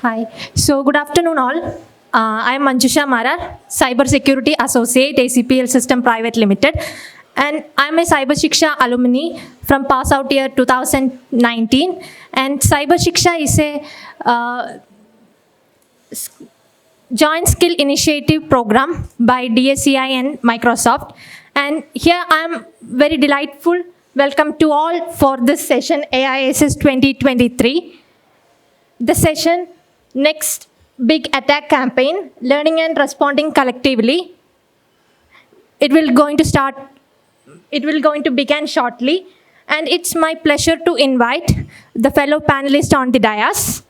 Hi. So, good afternoon, all. I am Manjusha Marar, Cybersecurity Associate, ACPL System Private Limited, and I am a Cyber Shiksha alumni from pass out year 2019. And Cyber Shiksha is a joint skill initiative program by DSCI and Microsoft. And here I am very delightful. Welcome to all for this session, AISS 2023. The session, Next Big Attack Campaign, Learning and Responding Collectively. It will going to begin shortly. And it's my pleasure to invite the fellow panelists on the dais.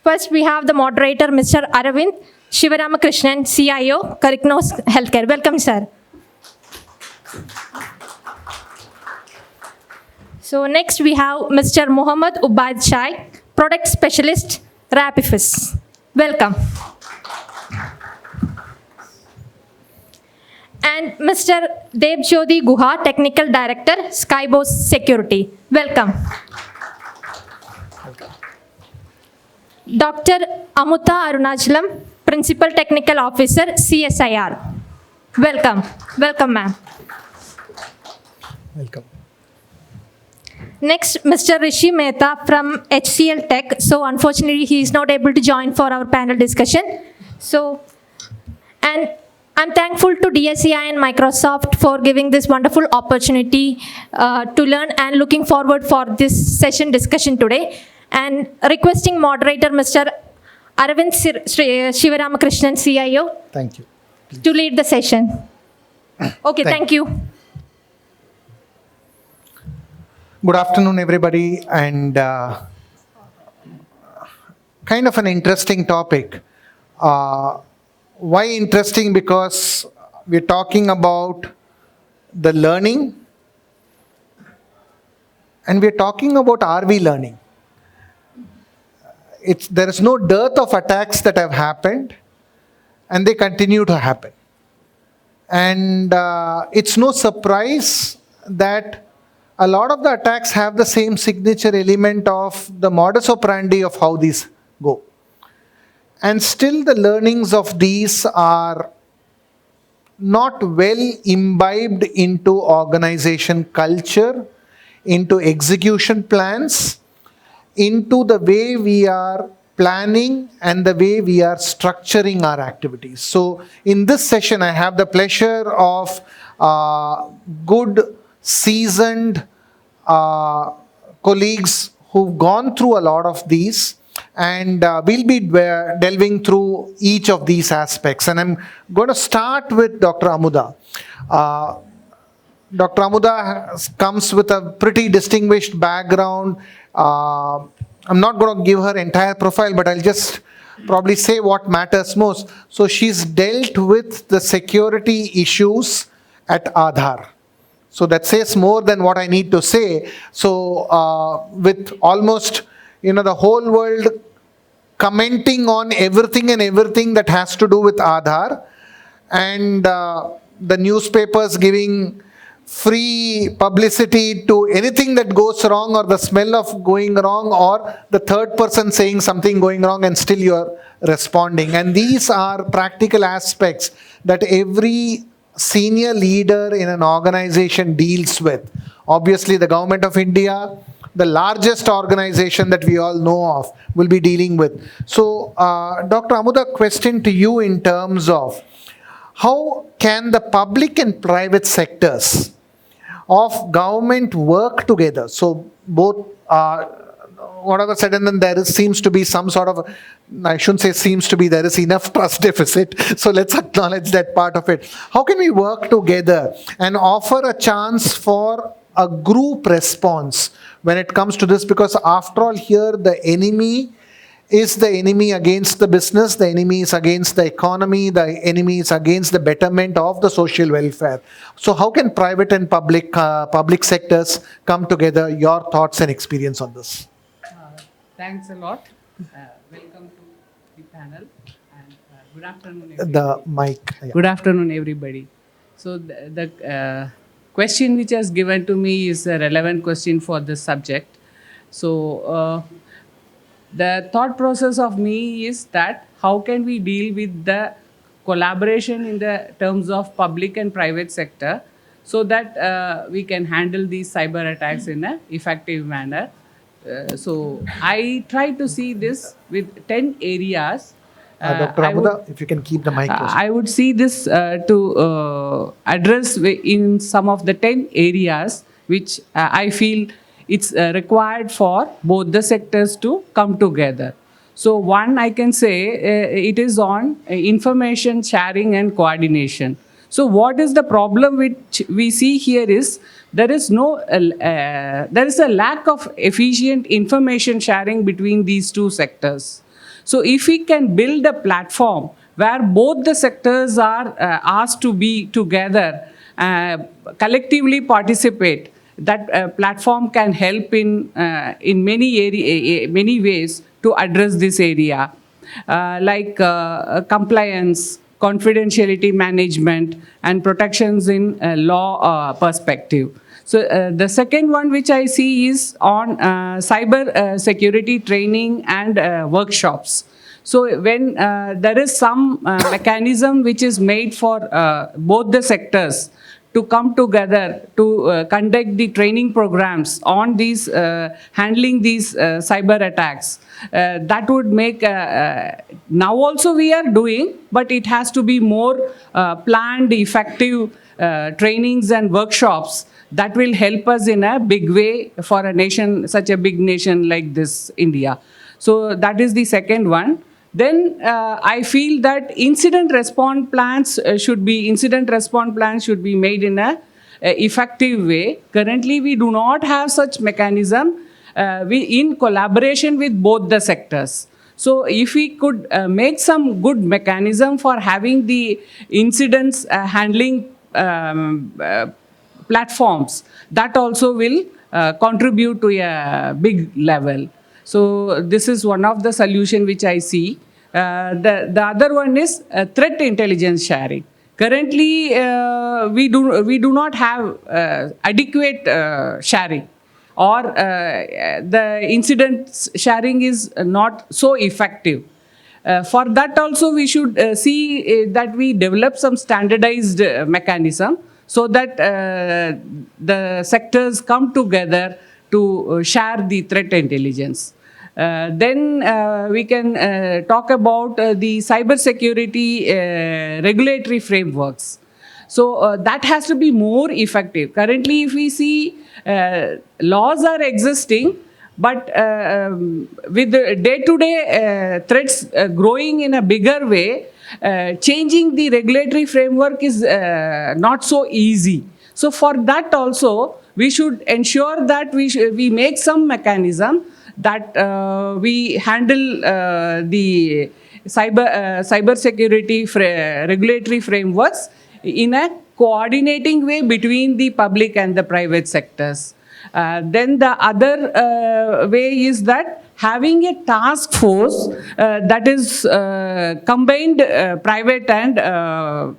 First, we have the moderator, Mr. Aravind Shivaramakrishnan, CIO, Caricnos Healthcare. Welcome, sir. So next we have Mr. Muhammad Ubaid Shai, Product Specialist, Rapifis. Welcome. And Mr. Debjyoti Guha, Technical Director, Skybos Security. Welcome. Dr. Amuta Arunachalam, Principal Technical Officer, CSIR. Welcome. Welcome, ma'am. Welcome. Next, Mr. Rishi Mehta from HCL Tech. So unfortunately, he is not able to join for our panel discussion. And I'm thankful to DSCI and Microsoft for giving this wonderful opportunity to learn and looking forward for this session discussion today. And requesting moderator, Mr. Aravind Shivaramakrishnan, CIO. Thank you. Please. To lead the session. Okay, thank you. Good afternoon, everybody, and kind of an interesting topic. Why interesting? Because we're talking about the learning, and we're talking about are we learning? There is no dearth of attacks that have happened, and they continue to happen. And it's no surprise that a lot of the attacks have the same signature element of the modus operandi of how these go. And still the learnings of these are not well imbibed into organization culture, into execution plans, into the way we are planning and the way we are structuring our activities. So in this session, I have the pleasure of good seasoned colleagues who've gone through a lot of these, and we'll be delving through each of these aspects. And I'm going to start with Dr. Amuda. Dr. Amuda comes with a pretty distinguished background. I'm not going to give her entire profile, but I'll just probably say what matters most. So she's dealt with the security issues at Adar. So that says more than what I need to say. So with almost, the whole world commenting on everything and everything that has to do with Adar, and the newspapers giving free publicity to anything that goes wrong, or the smell of going wrong, or the third person saying something going wrong, and still you're responding. And these are practical aspects that every senior leader in an organization deals with. Obviously, the Government of India, the largest organization that we all know of, will be dealing with. So, Dr. Amuda, question to you in terms of how can the public and private sectors of government work together? So, both whatever said and then there seems to be some sort of, I shouldn't say seems to be, there is enough trust deficit. So let's acknowledge that part of it. How can we work together and offer a chance for a group response when it comes to this? Because after all, here the enemy is the enemy against the business, the enemy is against the economy, the enemy is against the betterment of the social welfare. So how can private and public sectors come together? Your thoughts and experience on this. Thanks a lot. Welcome to the panel, and good afternoon, everybody. The mic. Yeah. Good afternoon, everybody. So the question which has given to me is a relevant question for this subject. So The thought process of me is that how can we deal with the collaboration in the terms of public and private sector so that we can handle these cyber attacks in an effective manner. So I try to see this with 10 areas. Dr. I would- Amuda, if you can keep the mic close. I would see this to address in some of the 10 areas which I feel it's required for both the sectors to come together. So one, I can say it is on information sharing and coordination. So what is the problem which we see here is there is a lack of efficient information sharing between these two sectors. So if we can build a platform where both the sectors are asked to be together, collectively participate, that platform can help in many ways to address this area, like compliance, confidentiality management, and protections in law perspective. So the second one which I see is on cyber security training and workshops. So when there is some mechanism which is made for both the sectors to come together to conduct the training programs on these handling these cyber attacks, that would make now also we are doing, but it has to be more planned, effective trainings and workshops that will help us in a big way for a nation, such a big nation like this, India. So that is the second one. Then I feel that incident response plans should be made in a effective way. Currently, we do not have such mechanism in collaboration with both the sectors. So if we could make some good mechanism for having the incidents handling platforms, that also will contribute to a big level. So this is one of the solution which I see. The other one is threat intelligence sharing. Currently, we do not have adequate sharing, or the incident sharing is not so effective. For that also we should see that we develop some standardized mechanism so that the sectors come together to share the threat intelligence. Then we can talk about the cybersecurity regulatory frameworks. So that has to be more effective. Currently, if we see laws are existing, but with the day-to-day threats growing in a bigger way, changing the regulatory framework is not so easy. So for that also, we should ensure that we make some mechanism that we handle the cybersecurity regulatory frameworks in a coordinating way between the public and the private sectors. Then the other way is that having a task force that is combined private and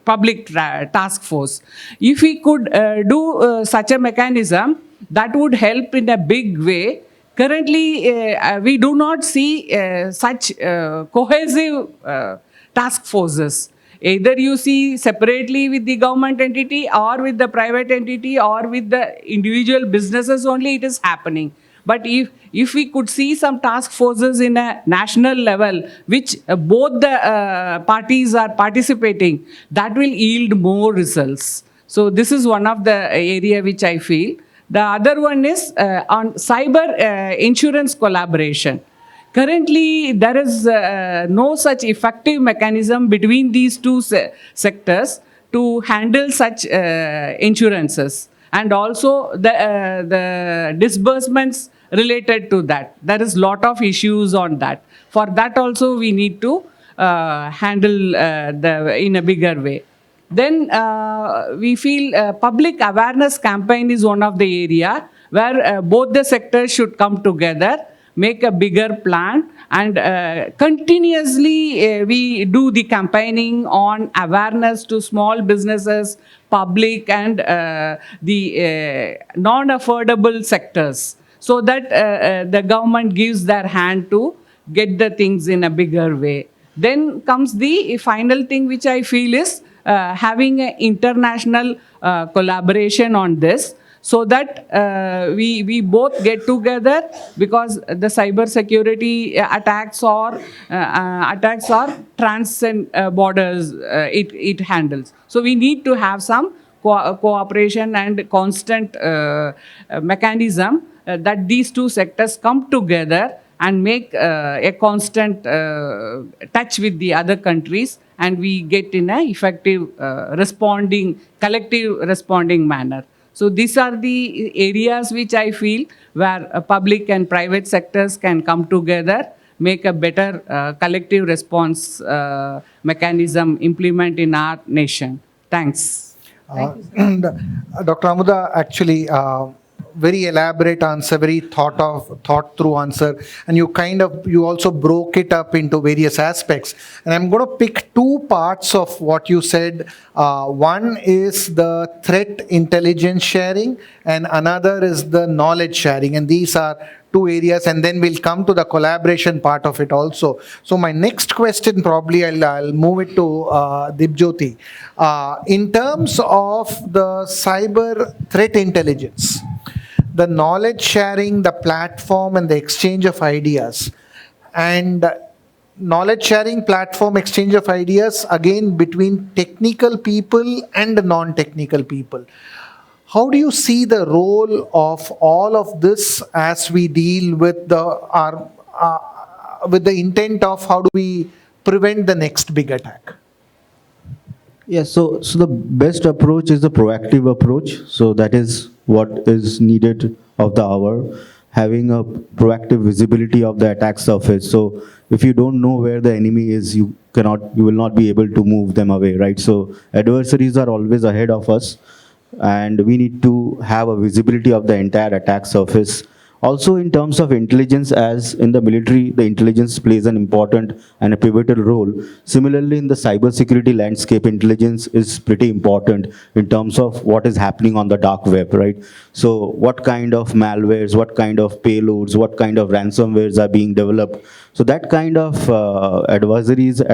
public task force. If we could do such a mechanism, that would help in a big way. Currently, we do not see such cohesive task forces. Either you see separately with the government entity or with the private entity or with the individual businesses only it is happening. But if we could see some task forces in a national level, which both the parties are participating, that will yield more results. So this is one of the area which I feel. The other one is on cyber insurance collaboration. Currently, there is no such effective mechanism between these two sectors to handle such insurances, and also the disbursements related to that. There is lot of issues on that. For that also, we need to handle in a bigger way. Then we feel public awareness campaign is one of the area where both the sectors should come together, make a bigger plan, and continuously we do the campaigning on awareness to small businesses, public, and the non-affordable sectors, so that the government gives their hand to get the things in a bigger way. Then comes the final thing, which I feel is having an international collaboration on this, so that we both get together, because the cybersecurity attacks are transcend borders. It handles. So we need to have some cooperation and constant mechanism that these two sectors come together and make a constant touch with the other countries, and we get in a effective collective responding manner. So these are the areas which I feel where public and private sectors can come together, make a better collective response mechanism implement in our nation. Thanks. Dr. Amuda, actually, very elaborate answer, very thought through answer, and you also broke it up into various aspects. And I'm going to pick two parts of what you said. One is the threat intelligence sharing, and another is the knowledge sharing. And these are two areas, and then we'll come to the collaboration part of it also. So my next question, probably I'll move it to Dibjyoti. In terms of the cyber threat intelligence, the knowledge sharing, the platform, and the exchange of ideas, and knowledge sharing platform, exchange of ideas, again between technical people and non-technical people. How do you see the role of all of this as we deal with the intent of how do we prevent the next big attack? Yes, so the best approach is the proactive approach. So that is what is needed of the hour, having a proactive visibility of the attack surface. So if you don't know where the enemy is, you will not be able to move them away, right? So adversaries are always ahead of us, and we need to have a visibility of the entire attack surface. Also, in terms of intelligence, as in the military, the intelligence plays an important and a pivotal role. Similarly, in the cybersecurity landscape, intelligence is pretty important in terms of what is happening on the dark web, right? So what kind of malwares, what kind of payloads, what kind of ransomwares are being developed. So that kind of advisories,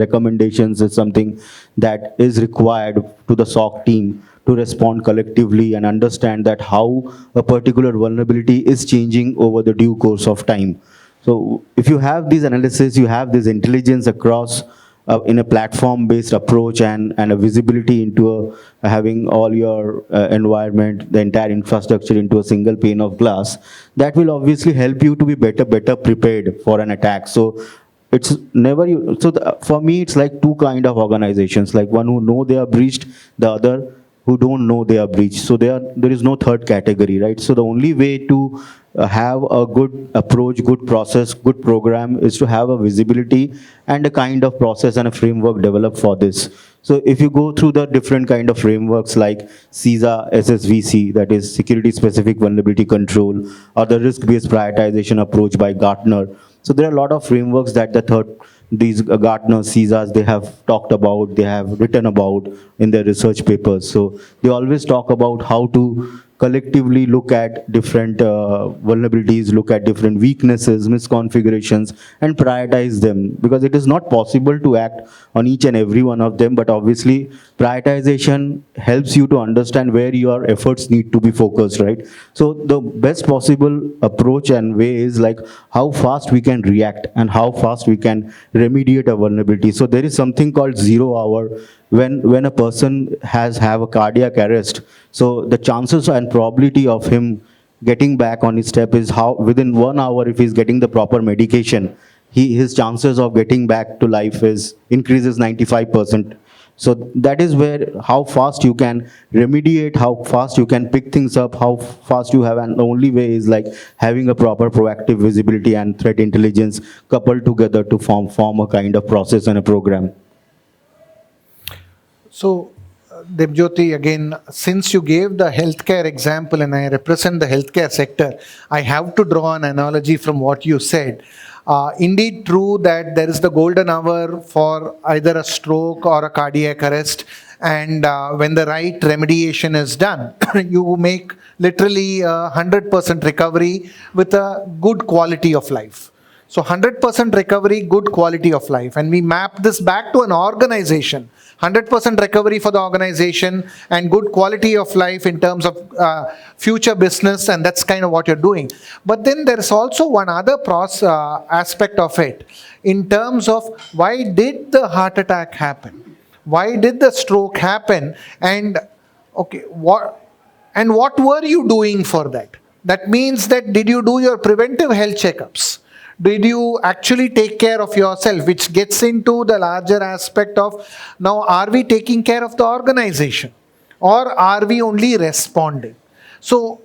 recommendations is something that is required to the SOC team to respond collectively and understand that how a particular vulnerability is changing over the due course of time. So if you have these analysis, you have this intelligence across in a platform-based approach and a visibility into having all your environment, the entire infrastructure into a single pane of glass, that will obviously help you to be better prepared for an attack. So it's never you. So for me, it's like two kind of organizations, like one who know they are breached, the other who don't know they are breached. So there is no third category, right? So the only way to have a good approach, good process, good program is to have a visibility and a kind of process and a framework developed for this. So if you go through the different kind of frameworks like CISA, SSVC, that is Security Specific Vulnerability Control, or the risk-based prioritization approach by Gartner. So there are a lot of frameworks that these Gartner, CISAs, they have talked about, they have written about in their research papers. So they always talk about how to collectively look at different vulnerabilities, look at different weaknesses, misconfigurations, and prioritize them. Because it is not possible to act on each and every one of them, but obviously prioritization helps you to understand where your efforts need to be focused, right? So the best possible approach and way is like how fast we can react and how fast we can remediate a vulnerability. So there is something called 0 hour when a person have a cardiac arrest. So the chances and probability of him getting back on his step is how within 1 hour, if he's getting the proper medication, his chances of getting back to life increases 95%. So that is where how fast you can remediate, how fast you can pick things up, how fast you have, and the only way is like having a proper proactive visibility and threat intelligence coupled together to form a kind of process and a program. So, Dibjyoti, again, since you gave the healthcare example and I represent the healthcare sector, I have to draw an analogy from what you said. Indeed true that there is the golden hour for either a stroke or a cardiac arrest, and when the right remediation is done, you make literally 100% recovery with a good quality of life. So 100% recovery, good quality of life. And we map this back to an organization. 100% recovery for the organization and good quality of life in terms of future business, and that's kind of what you're doing. But then there is also one other aspect of it in terms of why did the heart attack happen? Why did the stroke happen? And what were you doing for that? That means that did you do your preventive health checkups? Did you actually take care of yourself? Which gets into the larger aspect of now, are we taking care of the organization or are we only responding? So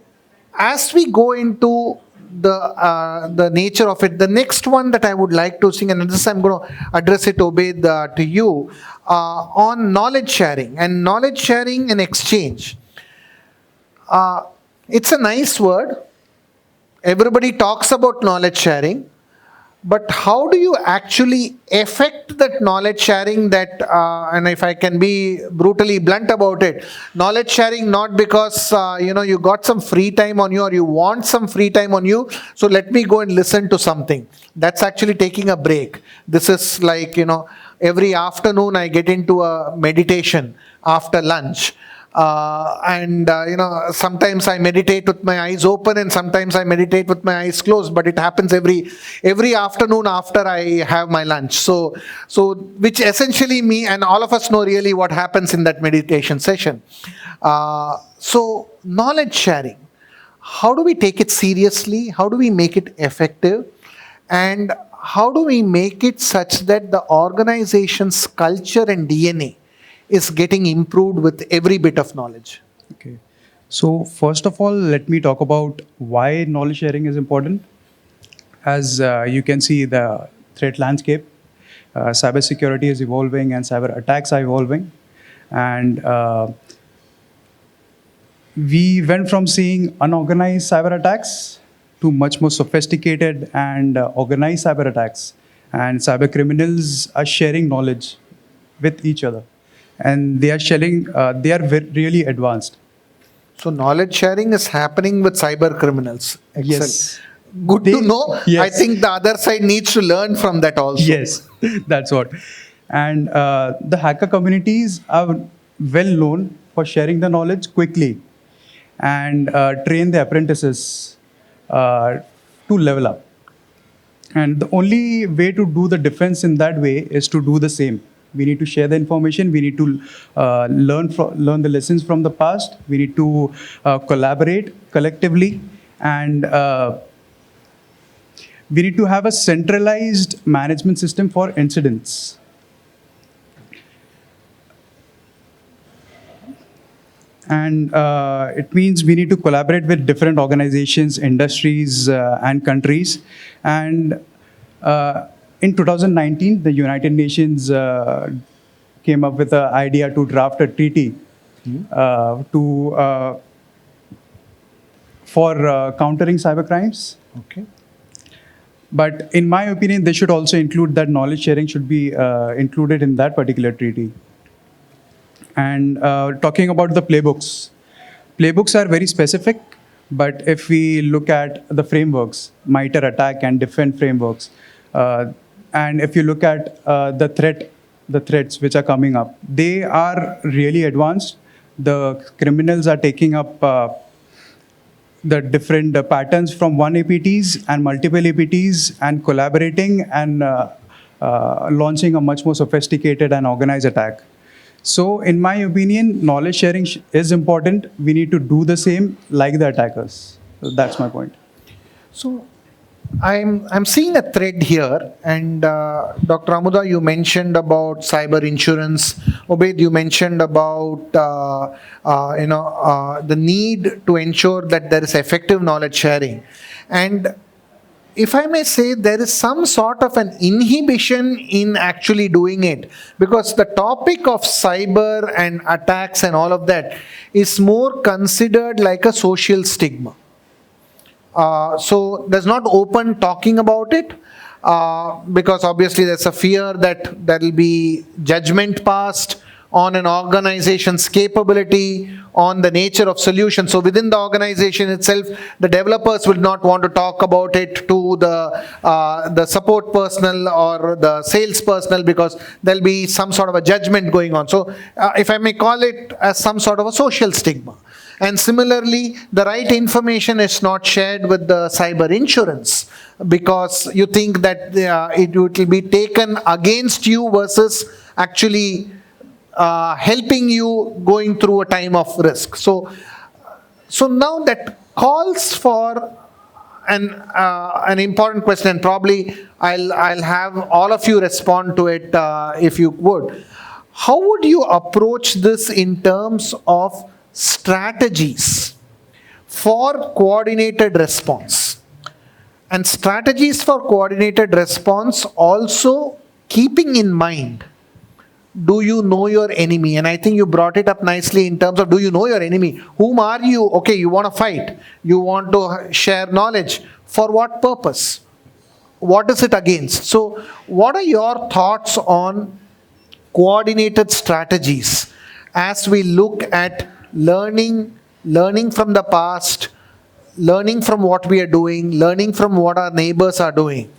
as we go into the nature of it, the next one that I would like to sing, and this I'm going to address it, Obaid, to you, on knowledge sharing and exchange. It's a nice word. Everybody talks about knowledge sharing. But how do you actually affect that knowledge sharing and if I can be brutally blunt about it, knowledge sharing not because, you got some free time on you or you want some free time on you, so let me go and listen to something. That's actually taking a break. This is like, every afternoon I get into a meditation after lunch. Sometimes I meditate with my eyes open and sometimes I meditate with my eyes closed, but it happens every afternoon after I have my lunch. So which essentially and all of us know really what happens in that meditation session. So knowledge sharing, how do we take it seriously? How do we make it effective? And how do we make it such that the organization's culture and DNA is getting improved with every bit of knowledge? Okay. So first of all, let me talk about why knowledge sharing is important. As you can see, the threat landscape, cybersecurity is evolving and cyber attacks are evolving. And we went from seeing unorganized cyber attacks to much more sophisticated and organized cyber attacks. And cyber criminals are sharing knowledge with each other. And they are really advanced. So knowledge sharing is happening with cyber criminals. Excellent. Yes. Good to know. Yes. I think the other side needs to learn from that also. Yes, that's what. And the hacker communities are well known for sharing the knowledge quickly and train the apprentices to level up. And the only way to do the defense in that way is to do the same. We need to share the information. We need to learn the lessons from the past. We need to collaborate collectively, and we need to have a centralized management system for incidents. And it means we need to collaborate with different organizations, industries, and countries. And in 2019, the United Nations came up with the idea to draft a treaty for countering cybercrimes. Okay. But in my opinion, they should also include that knowledge sharing should be included in that particular treaty. And talking about the playbooks are very specific. But if we look at the frameworks, MITRE ATT&CK and defend frameworks, and if you look at the threats which are coming up, they are really advanced. The criminals are taking up the different patterns from one APTs and multiple APTs and collaborating and launching a much more sophisticated and organized attack. So in my opinion, knowledge sharing is important. We need to do the same like the attackers. So that's my point. So I'm seeing a thread here, and Dr. Amuda, you mentioned about cyber insurance. Obaid, you mentioned about the need to ensure that there is effective knowledge sharing. And if I may say, there is some sort of an inhibition in actually doing it, because the topic of cyber and attacks and all of that is more considered like a social stigma. So there's not open talking about it because obviously there's a fear that there will be judgment passed on an organization's capability, on the nature of solution. So within the organization itself, the developers will not want to talk about it to the support personnel or the sales personnel, because there'll be some sort of a judgment going on. So if I may call it as some sort of a social stigma. And similarly, the right information is not shared with the cyber insurance, because you think that it will be taken against you versus actually helping you going through a time of risk. So now that calls for an important question, and probably I'll have all of you respond to it if you would. How would you approach this in terms of strategies for coordinated response? And strategies for coordinated response also keeping in mind, do you know your enemy? And I think you brought it up nicely in terms of, do you know your enemy? Whom are you? Okay, you want to fight. You want to share knowledge. For what purpose? What is it against? So what are your thoughts on coordinated strategies as we look at learning from the past, learning from what we are doing, learning from what our neighbors are doing,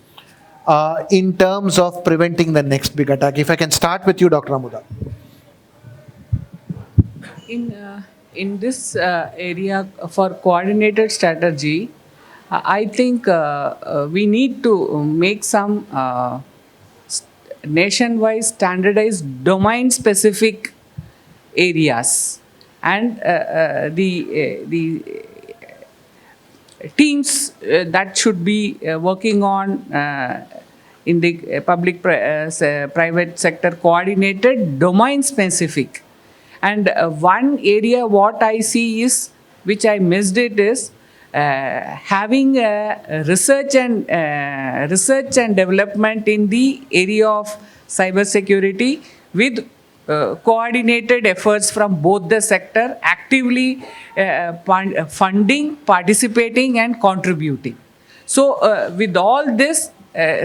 in terms of preventing the next big attack? If I can start with you, Dr. Amuda. In this area for coordinated strategy, I think we need to make some nationwide standardized domain-specific areas, and the teams that should be working on in the private sector, coordinated, domain specific. And one area what I see is, which I missed it, is having research and development in the area of cybersecurity with coordinated efforts from both the sector, actively funding, participating and contributing. So with all this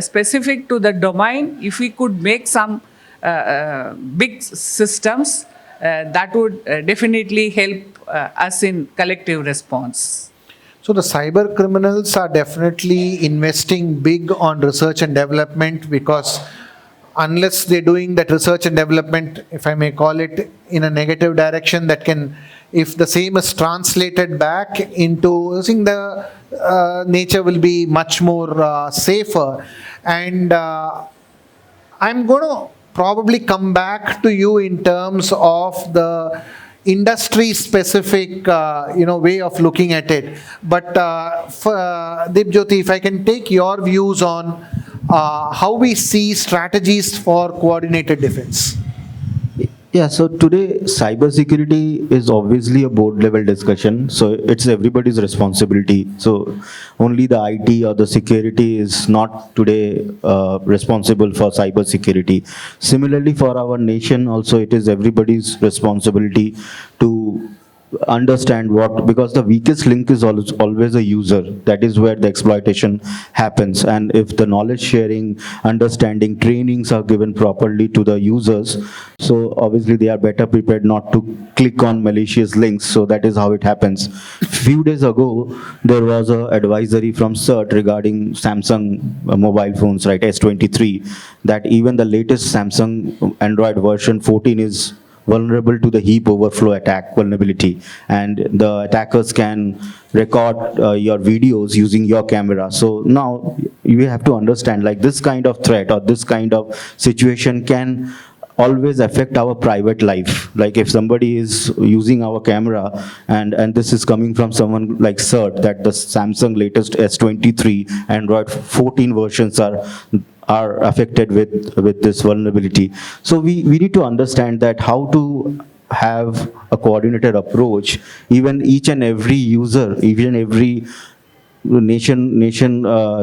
specific to the domain, if we could make some big systems, that would definitely help us in collective response. So the cyber criminals are definitely investing big on research and development, because unless they're doing that research and development, if I may call it, in a negative direction, that can, if the same is translated back into, I think the nature will be much more safer. And I'm going to probably come back to you in terms of the industry specific way of looking at it. But for Dibjyoti, if I can take your views on how we see strategies for coordinated defense. Yeah, so today cybersecurity is obviously a board level discussion, so it's everybody's responsibility. So only the IT or the security is not today responsible for cybersecurity. Similarly, for our nation also, it is everybody's responsibility to understand what, because the weakest link is always a user. That is where the exploitation happens. And if the knowledge sharing, understanding, trainings are given properly to the users, so obviously they are better prepared not to click on malicious links. So that is how it happens. Few days ago, there was an advisory from CERT regarding Samsung mobile phones, right, S23, that even the latest Samsung Android version 14 is vulnerable to the heap overflow attack vulnerability, and the attackers can record your videos using your camera. So now you have to understand, like, this kind of threat or this kind of situation can always affect our private life. Like if somebody is using our camera, and this is coming from someone like CERT, that the Samsung latest S23 Android 14 versions are affected with this vulnerability. So we need to understand that how to have a coordinated approach. Even each and every user, even every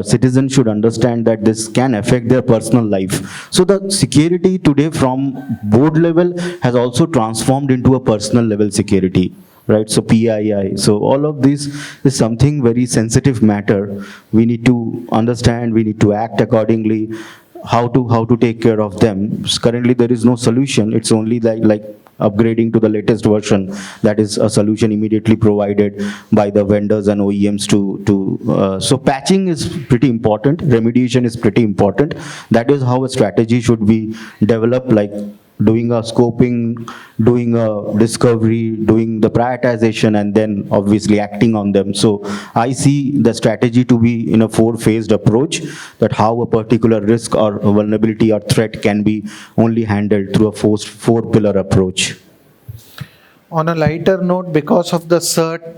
citizen should understand that this can affect their personal life. So the security today from board level has also transformed into a personal level security. Right, so PII. So all of this is something very sensitive matter. We need to understand, we need to act accordingly. how to take care of them. Currently, there is no solution. It's only like upgrading to the latest version. That is a solution immediately provided by the vendors and OEMs so patching is pretty important. Remediation is pretty important. That is how a strategy should be developed, like doing a scoping, doing a discovery, doing the prioritization, and then obviously acting on them. So I see the strategy to be in a four-phased approach, that how a particular risk or a vulnerability or threat can be only handled through a four-pillar approach. On a lighter note, because of the CERT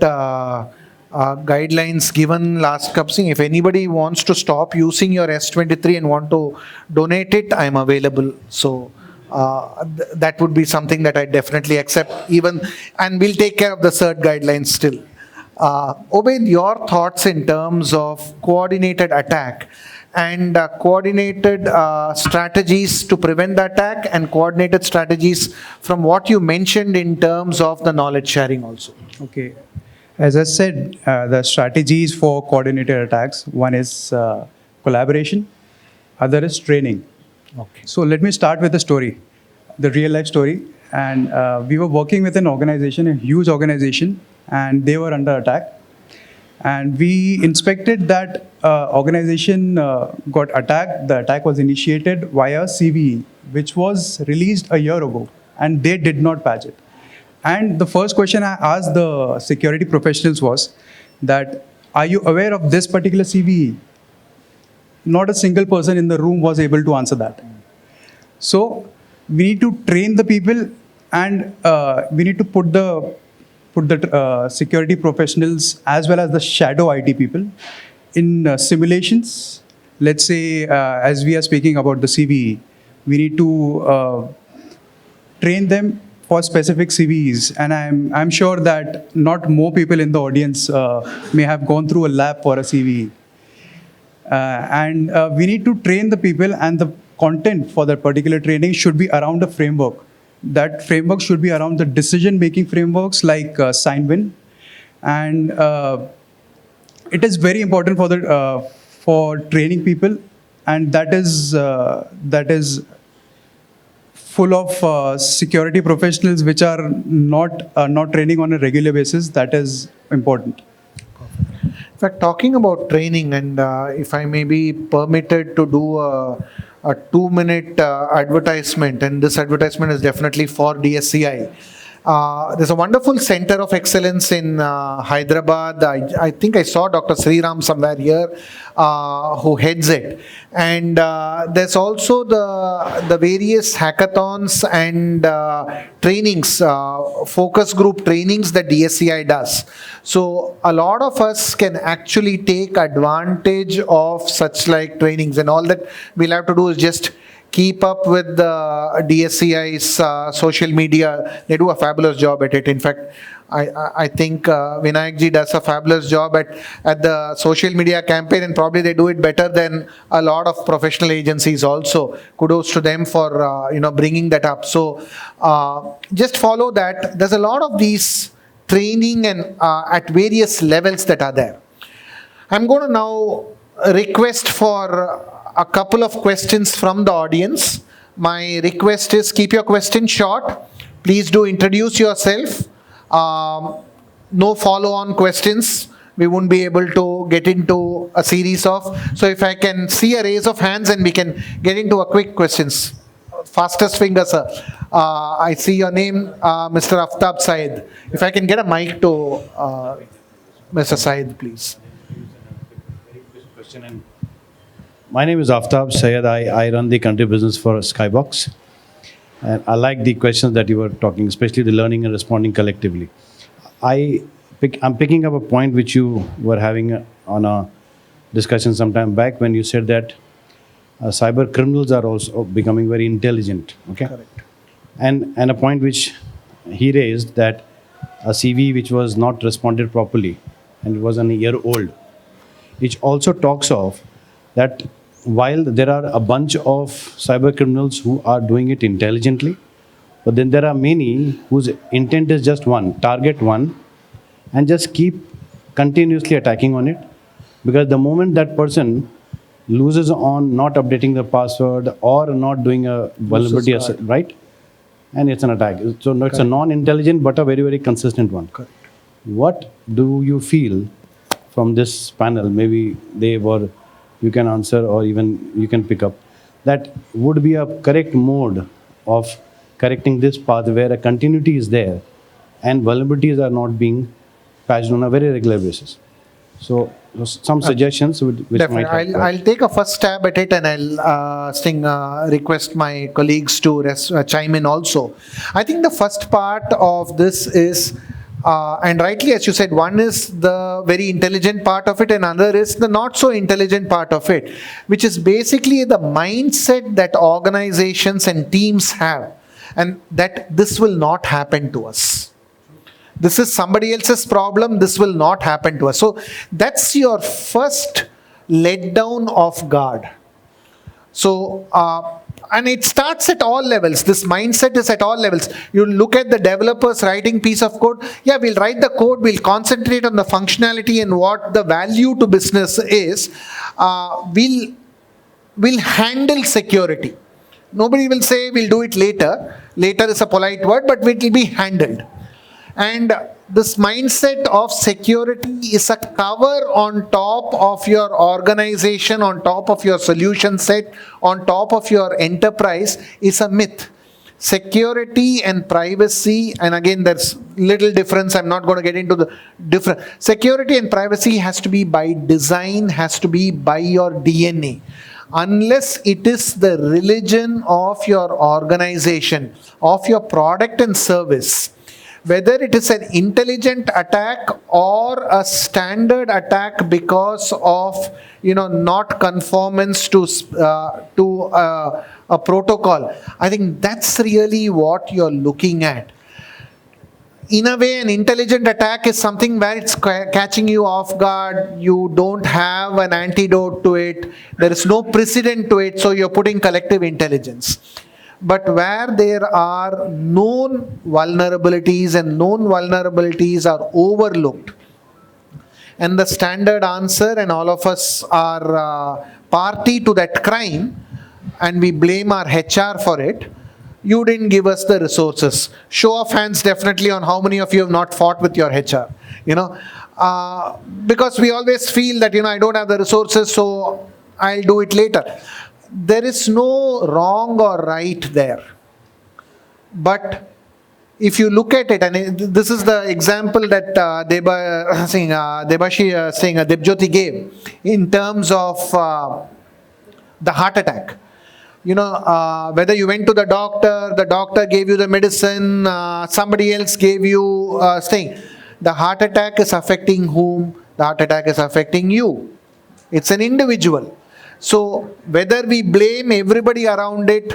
guidelines given last couple, if anybody wants to stop using your S23 and want to donate it, I'm available. So that would be something that I definitely accept, and we'll take care of the CERT guidelines still. Obaid, your thoughts in terms of coordinated attack and coordinated strategies to prevent the attack, and coordinated strategies from what you mentioned in terms of the knowledge sharing also. Okay. As I said, the strategies for coordinated attacks, one is collaboration, other is training. Okay. So let me start with the story, the real life story. And we were working with an organization, a huge organization, and they were under attack. And we inspected that organization got attacked. The attack was initiated via CVE, which was released a year ago, and they did not patch it. And the first question I asked the security professionals was that, are you aware of this particular CVE? Not a single person in the room was able to answer that. So we need to train the people, and we need to put the security professionals as well as the shadow IT people in simulations. Let's say, as we are speaking about the CVE, we need to train them for specific CVEs. And I'm sure that not more people in the audience may have gone through a lab for a CVE. And we need to train the people, and the content for that particular training should be around a framework. That framework should be around the decision-making frameworks like SignWin. And it is very important for training people, and that is full of security professionals which are not training on a regular basis. That is important. In fact, talking about training, and if I may be permitted to do a 2-minute advertisement, and this advertisement is definitely for DSCI. There's a wonderful center of excellence in Hyderabad. I think I saw Dr. Sriram somewhere here who heads it. And there's also the various hackathons and trainings, focus group trainings that DSCI does. So a lot of us can actually take advantage of such like trainings, and all that we'll have to do is just keep up with the DSCI's social media. They do a fabulous job at it. In fact, I think Vinayakji does a fabulous job at the social media campaign, and probably they do it better than a lot of professional agencies also. Kudos to them for bringing that up. So just follow that. There's a lot of these training and at various levels that are there. I'm going to now request for a couple of questions from the audience. My request is keep your questions short. Please do introduce yourself. No follow-on questions. We won't be able to get into a series of. So if I can see a raise of hands and we can get into a quick questions. Fastest finger, sir. I see your name, Mr. Aftab Syed. If I can get a mic to Mr. Syed, please. My name is Aftab Syed. I run the country business for Skybox. And I like the questions that you were talking, especially the learning and responding collectively. I'm picking up a point which you were having on a discussion some time back when you said that cyber criminals are also becoming very intelligent. Okay. Correct. And a point which he raised, that a CV which was not responded properly and it was a year old, which also talks of that while there are a bunch of cyber criminals who are doing it intelligently, but then there are many whose intent is just one, target one, and just keep continuously attacking on it. Because the moment that person loses on not updating the password or not doing a vulnerability assessment, right? And it's an attack. So no, it's a non-intelligent but a very, very consistent one. Correct. What do you feel from this panel? Maybe Dave, or you can answer, or even you can pick up, that would be a correct mode of correcting this path where a continuity is there and vulnerabilities are not being patched on a very regular basis. So some suggestions which Definitely. might help. I'll take a first stab at it, and I'll request my colleagues to chime in also. I think the first part of this is, and rightly as you said, one is the very intelligent part of it, and another is the not so intelligent part of it, which is basically the mindset that organizations and teams have, and that this will not happen to us. This is somebody else's problem. This will not happen to us. So that's your first letdown of guard. So, and it starts at all levels. This mindset is at all levels. You look at the developers writing piece of code. Yeah, we'll write the code. We'll concentrate on the functionality and what the value to business is. We'll handle security. Nobody will say we'll do it later. Later is a polite word, but it will be handled. And this mindset of security is a cover on top of your organization, on top of your solution set, on top of your enterprise, is a myth. Security and privacy, and again there's little difference, I'm not going to get into the difference. Security and privacy has to be by design, has to be by your DNA. Unless it is the religion of your organization, of your product and service, whether it is an intelligent attack or a standard attack because of not conformance to a protocol, I think that's really what you're looking at. In a way, an intelligent attack is something where it's catching you off guard. You don't have an antidote to it. There is no precedent to it, so you're putting collective intelligence. But where there are known vulnerabilities and known vulnerabilities are overlooked, and the standard answer, and all of us are party to that crime, and we blame our HR for it, you didn't give us the resources. Show of hands definitely on how many of you have not fought with your HR. Because we always feel that, I don't have the resources, so I'll do it later. There is no wrong or right there. But if you look at it, and this is the example that Debjyoti gave in terms of the heart attack. Whether you went to the doctor gave you the medicine, somebody else gave you thing. The heart attack is affecting whom? The heart attack is affecting you. It's an individual. So whether we blame everybody around it,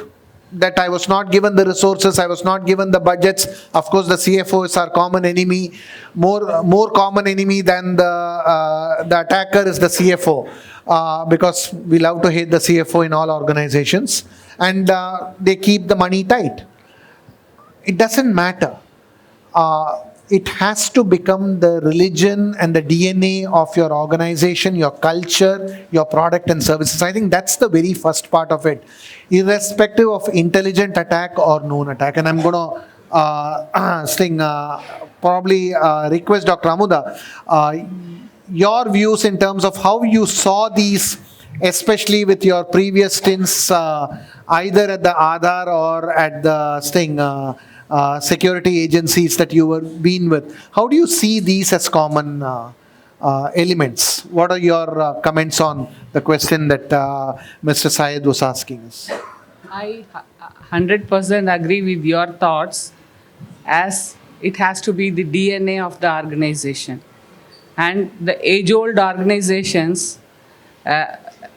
that I was not given the resources, I was not given the budgets. Of course, the CFO is our common enemy. More common enemy than the attacker is the CFO, because we love to hate the CFO in all organizations, and they keep the money tight. It doesn't matter. It has to become the religion and the DNA of your organization, your culture, your product and services. I think that's the very first part of it, irrespective of intelligent attack or known attack. And I'm going to probably request Dr. Amuda, your views in terms of how you saw these, especially with your previous stints, either at the Adar or at the security agencies that you were been with. How do you see these as common elements? What are your comments on the question that Mr. Syed was asking us? I 100% agree with your thoughts, as it has to be the DNA of the organization. And the age-old organizations,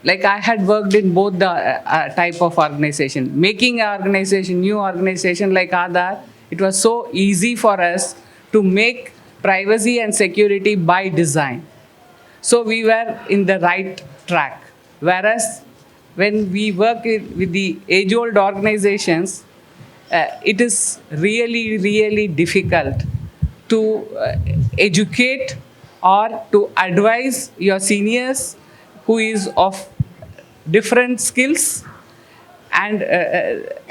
like I had worked in both the type of organization. Making an organization, new organization like Adar, it was so easy for us to make privacy and security by design. So we were in the right track. Whereas when we work with the age-old organizations, it is really, really difficult to educate or to advise your seniors who is of different skills, and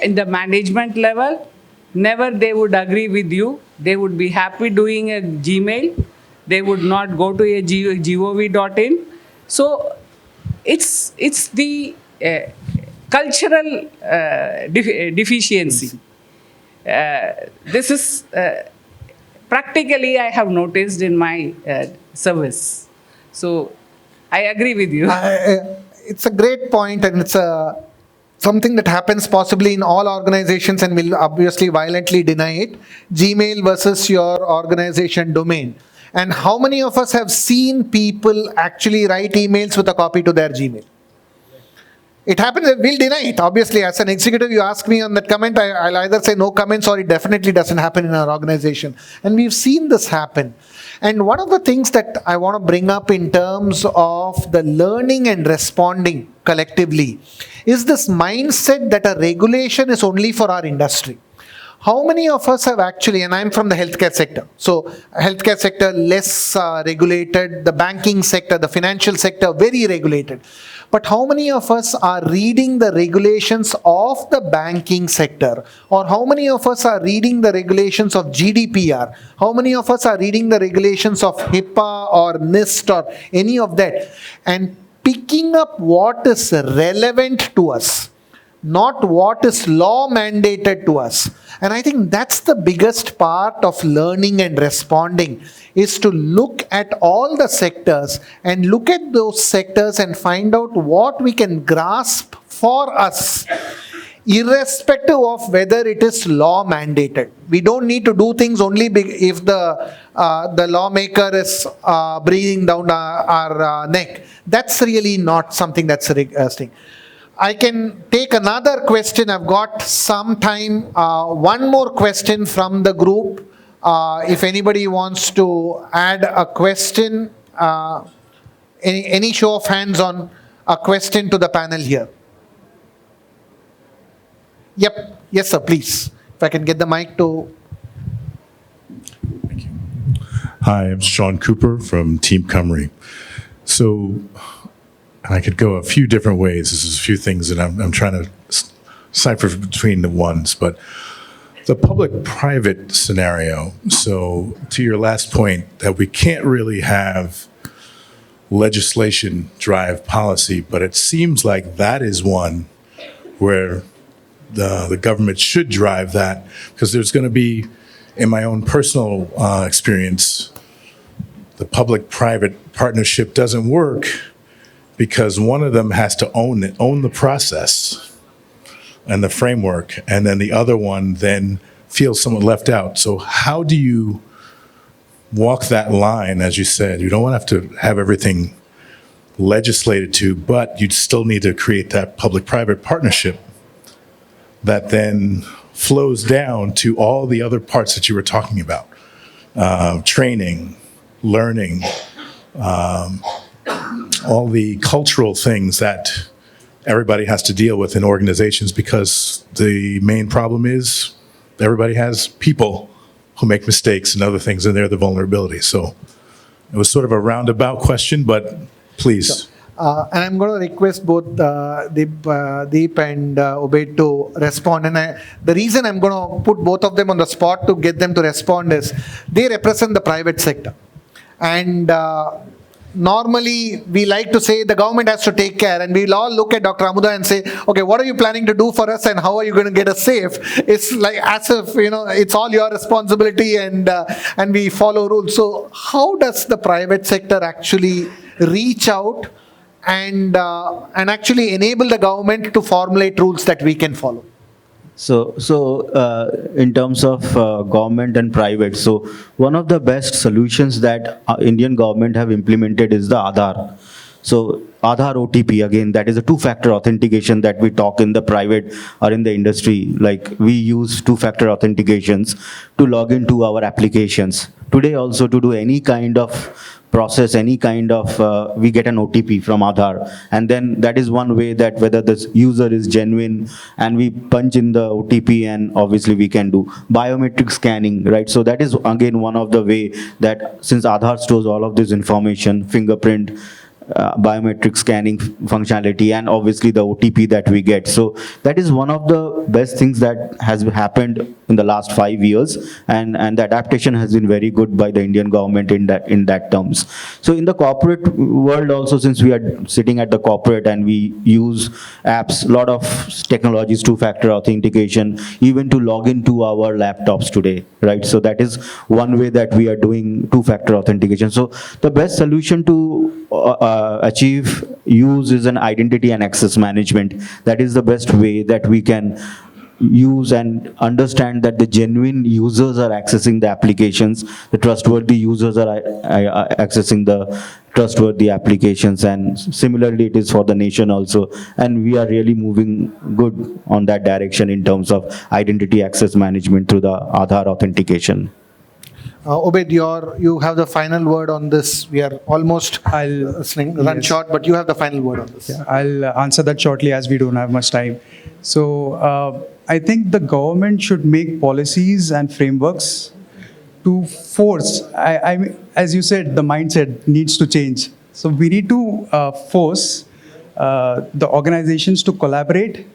in the management level, never they would agree with you. They would be happy doing a Gmail. They would not go to a gov.in. So it's the cultural deficiency. This is practically I have noticed in my service. So I agree with you. It's a great point, and it's something that happens possibly in all organizations and will obviously violently deny it. Gmail versus your organization domain. And how many of us have seen people actually write emails with a copy to their Gmail? It happens, we'll deny it. Obviously, as an executive, you ask me on that comment, I'll either say no comments or it definitely doesn't happen in our organization. And we've seen this happen. And one of the things that I want to bring up in terms of the learning and responding collectively is this mindset that a regulation is only for our industry. How many of us have actually, and I'm from the healthcare sector, so healthcare sector less regulated, the banking sector, the financial sector very regulated. But how many of us are reading the regulations of the banking sector? Or how many of us are reading the regulations of GDPR? How many of us are reading the regulations of HIPAA or NIST or any of that? And picking up what is relevant to us, not what is law mandated to us. And I think that's the biggest part of learning and responding, is to look at all the sectors and look at those sectors and find out what we can grasp for us, irrespective of whether it is law mandated. We don't need to do things only if the lawmaker is breathing down our neck. That's really not something that's realistic. I can take another question. I've got some time. One more question from the group. If anybody wants to add a question, any show of hands on a question to the panel here. Yep. Yes, sir, please. If I can get the mic to... Thank you. Hi, I'm Sean Cooper from Team Cymru. So, and I could go a few different ways. This is a few things that I'm trying to cipher between the ones, but the public-private scenario. So to your last point, that we can't really have legislation drive policy, but it seems like that is one where the government should drive that, because there's going to be, in my own personal experience, the public-private partnership doesn't work because one of them has to own the process and the framework, and then the other one then feels somewhat left out. So how do you walk that line? As you said, you don't want to have everything legislated to, but you still need to create that public-private partnership that then flows down to all the other parts that you were talking about. Training, learning, all the cultural things that everybody has to deal with in organizations, because the main problem is everybody has people who make mistakes and other things, and they're the vulnerability. So it was sort of a roundabout question, but please. And I'm going to request both Deep and Ubaid to respond. And the reason I'm going to put both of them on the spot to get them to respond is they represent the private sector. And normally we like to say the government has to take care, and we'll all look at Dr. Amuda and say, okay, what are you planning to do for us and how are you going to get us safe? It's like as if, it's all your responsibility and we follow rules. So how does the private sector actually reach out and actually enable the government to formulate rules that we can follow? So in terms of government and private, so one of the best solutions that Indian government have implemented is the Adar. So Adar OTP, again, that is a two-factor authentication that we talk in the private or in the industry. Like we use two-factor authentications to log into our applications. Today also, to do any kind of process, any kind of, we get an OTP from Adar. And then that is one way that whether this user is genuine, and we punch in the OTP, and obviously we can do biometric scanning, right? So that is again one of the way that, since Adar stores all of this information, fingerprint, biometric scanning functionality, and obviously the OTP that we get. So that is one of the best things that has happened in the last 5 years, and the adaptation has been very good by the Indian government in that terms. So in the corporate world also, since we are sitting at the corporate and we use apps, a lot of technologies, two-factor authentication, even to log into our laptops today, right? So that is one way that we are doing two-factor authentication. So the best solution to achieve use is an identity and access management. That is the best way that we can use and understand that the genuine users are accessing the applications, the trustworthy users are accessing the trustworthy applications, and similarly it is for the nation also. And we are really moving good on that direction in terms of identity access management through the Adar authentication. Obed, you have the final word on this. We are almost run short, but you have the final word on this. Yeah, I'll answer that shortly as we don't have much time. So I think the government should make policies and frameworks to force, I mean, as you said, the mindset needs to change. So we need to force the organizations to collaborate.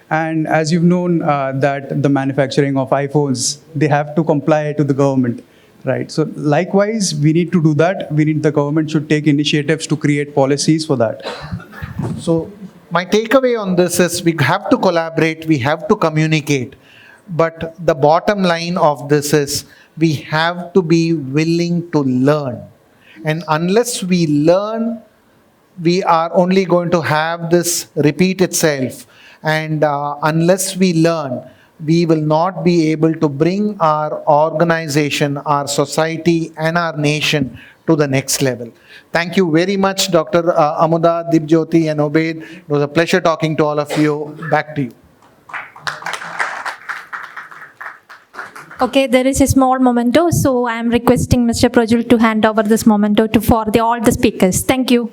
And as you've known that the manufacturing of iPhones, they have to comply to the government, right? So likewise, we need to do that. The government should take initiatives to create policies for that. So my takeaway on this is we have to collaborate, we have to communicate, but the bottom line of this is we have to be willing to learn. And unless we learn, we are only going to have this repeat itself. And unless we learn, we will not be able to bring our organization, our society, and our nation to the next level. Thank you very much, Dr. Amuda, Dibjyoti, and Obed. It was a pleasure talking to all of you. Back to you. Okay, there is a small memento, so I am requesting Mr. Prajul to hand over this memento for all the speakers. Thank you.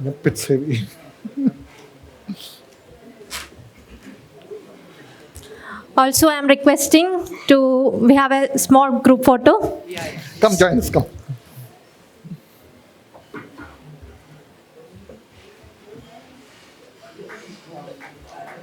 Yep, it's heavy. Also, I am requesting we have a small group photo. Come join us, come.